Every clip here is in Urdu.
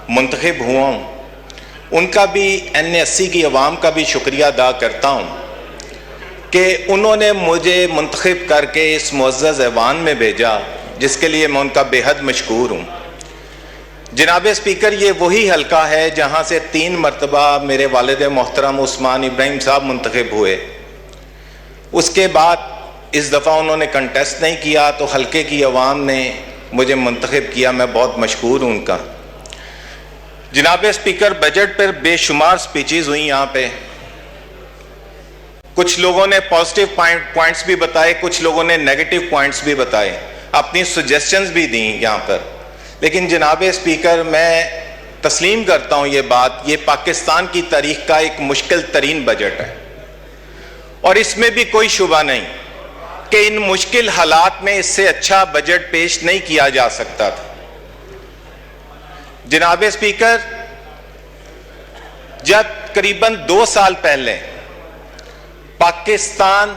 منتخب ہوا ہوں ان کا بھی NA80 کی عوام کا بھی شکریہ ادا کرتا ہوں کہ انہوں نے مجھے منتخب کر کے اس معزز ایوان میں بھیجا، جس کے لیے میں ان کا بے حد مشکور ہوں۔ جناب اسپیکر، یہ وہی حلقہ ہے جہاں سے 3 مرتبہ میرے والد محترم عثمان ابراہیم صاحب منتخب ہوئے۔ اس کے بعد اس دفعہ انہوں نے کنٹیسٹ نہیں کیا تو حلقے کی عوام نے مجھے منتخب کیا، میں بہت مشکور ہوں ان کا۔ جناب اسپیکر، بجٹ پر بے شمار سپیچز ہوئی یہاں پہ، کچھ لوگوں نے پازیٹیو پوائنٹس بھی بتائے، کچھ لوگوں نے نیگیٹو پوائنٹس بھی بتائے، اپنی سجیسشنز بھی دیں یہاں پر، لیکن جناب اسپیکر میں تسلیم کرتا ہوں یہ بات، یہ پاکستان کی تاریخ کا ایک مشکل ترین بجٹ ہے، اور اس میں بھی کوئی شبہ نہیں کہ ان مشکل حالات میں اس سے اچھا بجٹ پیش نہیں کیا جا سکتا تھا۔ جناب اسپیکر، جب قریباً 2 سال پہلے پاکستان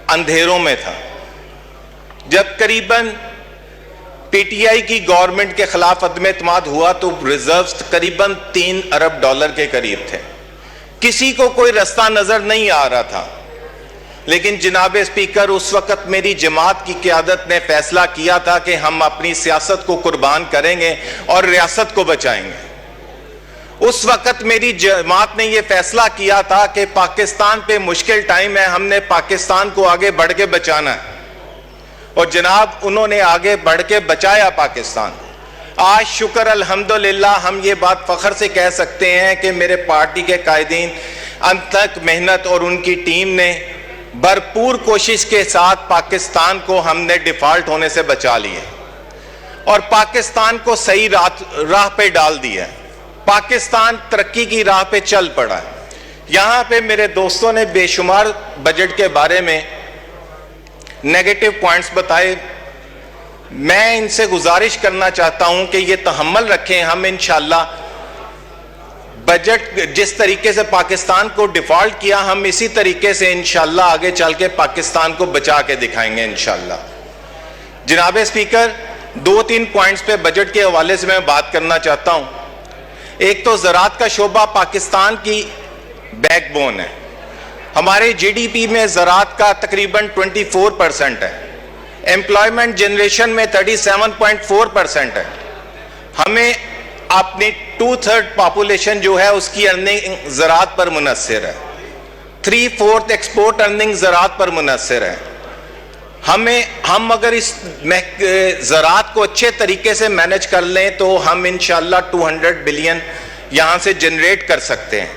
اندھیروں میں تھا، جب قریباً PTI کی گورنمنٹ کے خلاف عدم اعتماد ہوا تو ریزروز قریباً $3 ارب کے قریب تھے، کسی کو کوئی رستہ نظر نہیں آ رہا تھا، لیکن جناب اسپیکر اس وقت میری جماعت کی قیادت نے فیصلہ کیا تھا کہ ہم اپنی سیاست کو قربان کریں گے اور ریاست کو بچائیں گے۔ اس وقت میری جماعت نے یہ فیصلہ کیا تھا کہ پاکستان پہ مشکل ٹائم ہے، ہم نے پاکستان کو آگے بڑھ کے بچانا ہے، اور جناب انہوں نے آگے بڑھ کے بچایا پاکستان۔ آج شکر الحمدللہ ہم یہ بات فخر سے کہہ سکتے ہیں کہ میرے پارٹی کے قائدین انتھک محنت اور ان کی ٹیم نے بھرپور کوشش کے ساتھ پاکستان کو ہم نے ڈیفالٹ ہونے سے بچا لیا اور پاکستان کو صحیح راہ پہ ڈال دیا ہے، پاکستان ترقی کی راہ پہ چل پڑا ہے۔ یہاں پہ میرے دوستوں نے بے شمار بجٹ کے بارے میں نیگیٹو پوائنٹس بتائے، میں ان سے گزارش کرنا چاہتا ہوں کہ یہ تحمل رکھیں، ہم انشاءاللہ بجٹ جس طریقے سے پاکستان کو ڈیفالٹ کیا، ہم اسی طریقے سے انشاءاللہ آگے چل کے پاکستان کو بچا کے دکھائیں گے انشاءاللہ۔ جناب اسپیکر، 2-3 پوائنٹس پہ بجٹ کے حوالے سے میں بات کرنا چاہتا ہوں۔ ایک تو زراعت کا شعبہ پاکستان کی بیک بون ہے، ہمارے GDP میں زراعت کا تقریباً 24% ہے، ایمپلائمنٹ جنریشن میں 37.4% ہے، ہمیں اپنی 2/3 پاپولیشن جو ہے اس کی ارننگ زراعت پر منحصر ہے، 3/4 ایکسپورٹ ارننگ زراعت پر منحصر ہے۔ ہم اگر اس زراعت کو اچھے طریقے سے مینج کر لیں تو ہم انشاءاللہ 200 بلین یہاں سے جنریٹ کر سکتے ہیں۔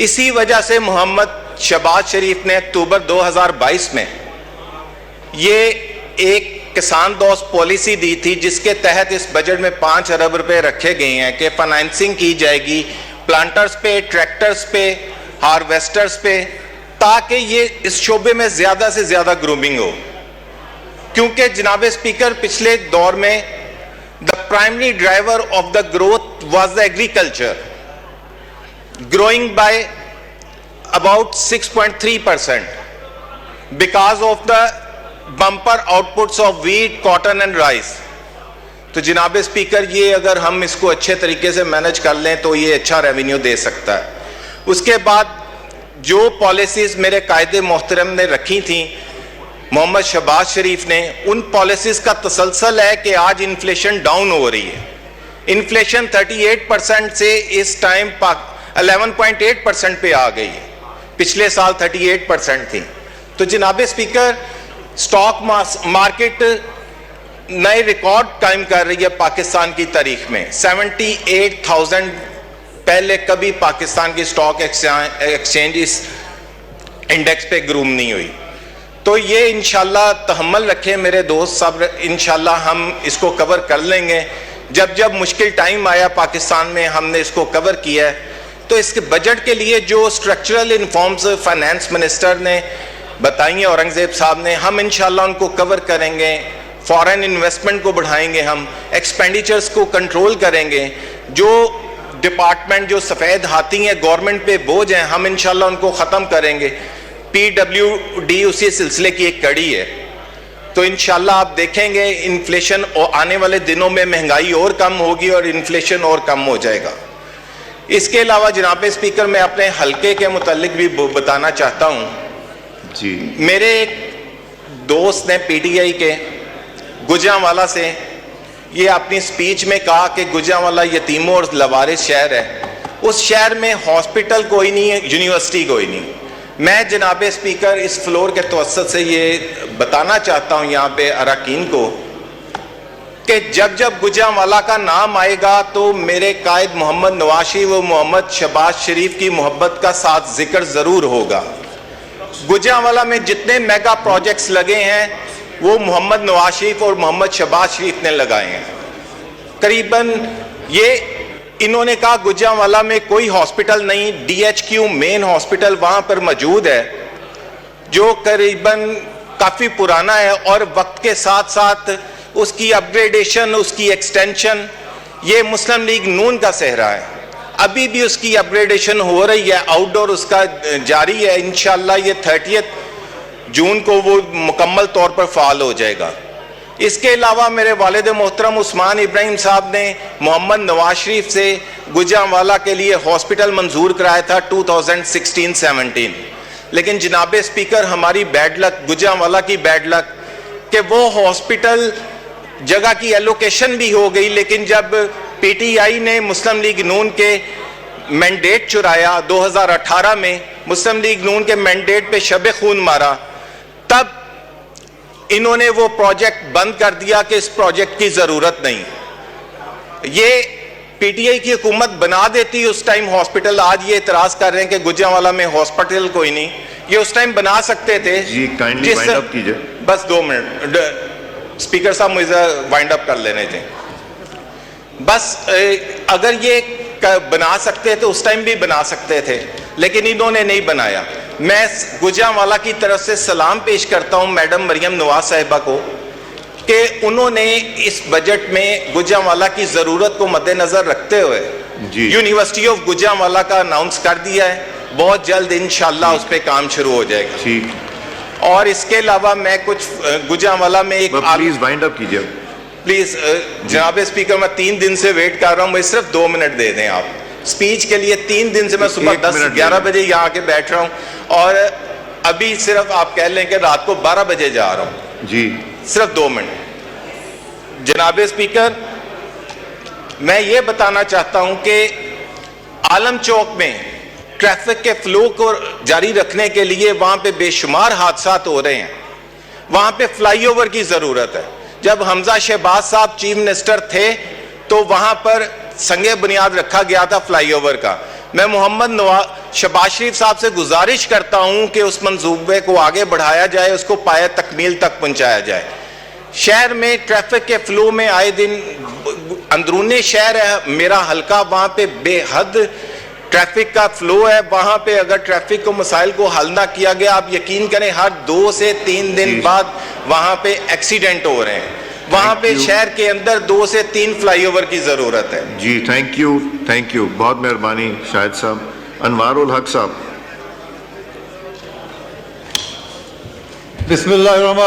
اسی وجہ سے محمد شہباز شریف نے اکتوبر 2022 میں یہ ایک کسان دوست پالیسی دی تھی، جس کے تحت اس بجٹ میں 5 ارب روپے رکھے گئے ہیں کہ فائنانسنگ کی جائے گی پلانٹرز پہ، ٹریکٹرز پہ، ہارویسٹرز پہ، تاکہ یہ اس شعبے میں زیادہ سے زیادہ گرومنگ ہو، کیونکہ جناب اسپیکر پچھلے دور میں the primary driver of the growth was the agriculture, growing by about 6.3% because of the bumper outputs of wheat, cotton and rice۔ تو جناب اسپیکر یہ اگر ہم اس کو اچھے طریقے سے مینج کر لیں تو یہ اچھا ریونیو دے سکتا ہے۔ اس کے بعد جو پالیسیز میرے قائد محترم نے رکھی تھیں محمد شہباز شریف نے، ان پالیسیز کا تسلسل ہے کہ آج انفلیشن ڈاؤن ہو رہی ہے، انفلیشن 38% سے اس ٹائم 11.8% پہ آ گئی ہے، پچھلے سال 38% تھی۔ تو جناب اسپیکر سٹاک مارکیٹ نئے ریکارڈ قائم کر رہی ہے پاکستان کی تاریخ میں، 78,000 پہلے کبھی پاکستان کی سٹاک ایکسچینج اس انڈیکس پہ گروم نہیں ہوئی۔ تو یہ انشاءاللہ تحمل رکھیں میرے دوست، صبر، انشاءاللہ ہم اس کو کور کر لیں گے۔ جب مشکل ٹائم آیا پاکستان میں ہم نے اس کو کور کیا ہے۔ تو اس کے بجٹ کے لیے جو سٹرکچرل انفارمز فائنانس منسٹر نے بتائی ہیں اورنگزیب صاحب نے، ہم انشاءاللہ ان کو کور کریں گے، فارن انویسٹمنٹ کو بڑھائیں گے، ہم ایکسپینڈیچرز کو کنٹرول کریں گے، جو ڈپارٹمنٹ جو سفید ہاتھی ہیں گورنمنٹ پہ بوجھ ہیں ہم انشاءاللہ ان کو ختم کریں گے۔ PWD اسی سلسلے کی ایک کڑی ہے۔ تو انشاءاللہ آپ دیکھیں گے انفلیشن آنے والے دنوں میں مہنگائی اور کم ہوگی اور انفلیشن اور کم ہو جائے گا. اس کے علاوہ جناب اسپیکر میں اپنے حلقے کے متعلق بھی بتانا چاہتا ہوں. جی میرے ایک دوست نے پی ٹی آئی کے گجرانوالہ سے یہ اپنی سپیچ میں کہا کہ گجرانوالہ یتیموں اور لوارث شہر ہے. اس شہر میں ہاسپٹل کوئی نہیں ہے, یونیورسٹی کوئی نہیں. میں جناب اسپیکر اس فلور کے توسط سے یہ بتانا چاہتا ہوں یہاں پہ اراکین کو کہ جب جب گجرانوالہ کا نام آئے گا تو میرے قائد محمد نواز شریف و محمد شہباز شریف کی محبت کا ساتھ ذکر ضرور ہوگا. گجرانوالہ میں جتنے میگا پروجیکٹس لگے ہیں وہ محمد نواز شریف اور محمد شہباز شریف نے لگائے ہیں. قریباً یہ انہوں نے کہا گجرانوالہ میں کوئی ہاسپٹل نہیں, ڈی ایچ کیو مین ہاسپٹل وہاں پر موجود ہے جو قریباً کافی پرانا ہے اور وقت کے ساتھ ساتھ اس کی اپ گریڈیشن, اس کی ایکسٹینشن یہ مسلم لیگ نون کا صحرا ہے. ابھی بھی اس کی اپ گریڈیشن ہو رہی ہے, آؤٹ ڈور اس کا جاری ہے. انشاءاللہ یہ 30 جون کو وہ مکمل طور پر فعال ہو جائے گا. اس کے علاوہ میرے والد محترم عثمان ابراہیم صاحب نے محمد نواز شریف سے گجرانوالہ کے لیے ہاسپٹل منظور کرایا تھا 2016-17, لیکن جناب اسپیکر ہماری بیڈ لک, گجرانوالہ کی بیڈ لک کہ وہ ہاسپٹل جگہ کی ایلوکیشن بھی ہو گئی, لیکن جب پی ٹی آئی نے مسلم لیگ نون کے مینڈیٹ چرایا 2018 میں, مسلم لیگ نون کے مینڈیٹ پہ شب خون مارا, تب انہوں نے وہ پروجیکٹ بند کر دیا کہ اس پروجیکٹ کی ضرورت نہیں. یہ پی ٹی آئی کی حکومت بنا دیتی اس ٹائم ہاسپٹل. آج یہ اعتراض کر رہے ہیں کہ گجرانوالہ میں ہاسپٹل کوئی نہیں, یہ اس ٹائم بنا سکتے تھے. جی کائنڈلی وائنڈ اپ کیجئے. بس 2 منٹ اسپیکر صاحب مجھے وائنڈ اپ کر لینے تھے. بس اگر یہ بنا سکتے تھے اس ٹائم بھی بنا سکتے تھے, لیکن انہوں نے نہیں بنایا. میں گجرانوالہ کی طرف سے سلام پیش کرتا ہوں میڈم مریم نواز صاحبہ کو کہ انہوں نے اس بجٹ میں گجرانوالہ کی ضرورت کو مد نظر رکھتے ہوئے یونیورسٹی آف گجرانوالہ کا اناؤنس کر دیا ہے. بہت جلد انشاءاللہ اس پہ کام شروع ہو جائے گا. اور اس کے علاوہ میں کچھ گجرانوالہ میں ایک پلیز وائنڈ اپ کیجئے. پلیز جناب اسپیکر میں 3 دن سے ویٹ کر رہا ہوں, مجھے صرف 2 منٹ دے دیں آپ سپیچ کے لیے. 3 دن سے میں صبح 10-11 بجے یہاں کے بیٹھ رہا ہوں اور ابھی صرف آپ کہہ لیں کہ رات کو 12 بجے جا رہا ہوں. جی صرف 2 منٹ. جناب اسپیکر میں یہ بتانا چاہتا ہوں کہ عالم چوک میں ٹریفک کے فلو کو جاری رکھنے کے لیے وہاں پہ بے شمار حادثات ہو رہے ہیں. وہاں پہ فلائی اوور کی ضرورت ہے. جب حمزہ شہباز صاحب چیف منسٹر تھے تو وہاں پر سنگ بنیاد رکھا گیا تھا فلائی اوور کا. میں محمد شہباز شریف صاحب سے گزارش کرتا ہوں کہ اس منصوبے کو آگے بڑھایا جائے, اس کو پایہ تکمیل تک پہنچایا جائے. شہر میں ٹریفک کے فلو میں آئے دن, اندرونی شہر ہے میرا حلقہ, وہاں پہ بے حد ٹریفک کا فلو ہے. وہاں پہ اگر ٹریفک کو مسائل کو حل نہ کیا گیا, آپ یقین کریں ہر 2 سے 3 دن بعد وہاں پہ ایکسیڈنٹ ہو رہے ہیں. وہاں پہ شہر کے اندر 2 سے 3 فلائی اوور کی ضرورت ہے. جی تھینک یو, بہت مہربانی شاہد صاحب. انوار الحق صاحب. بسم اللہ الرحمن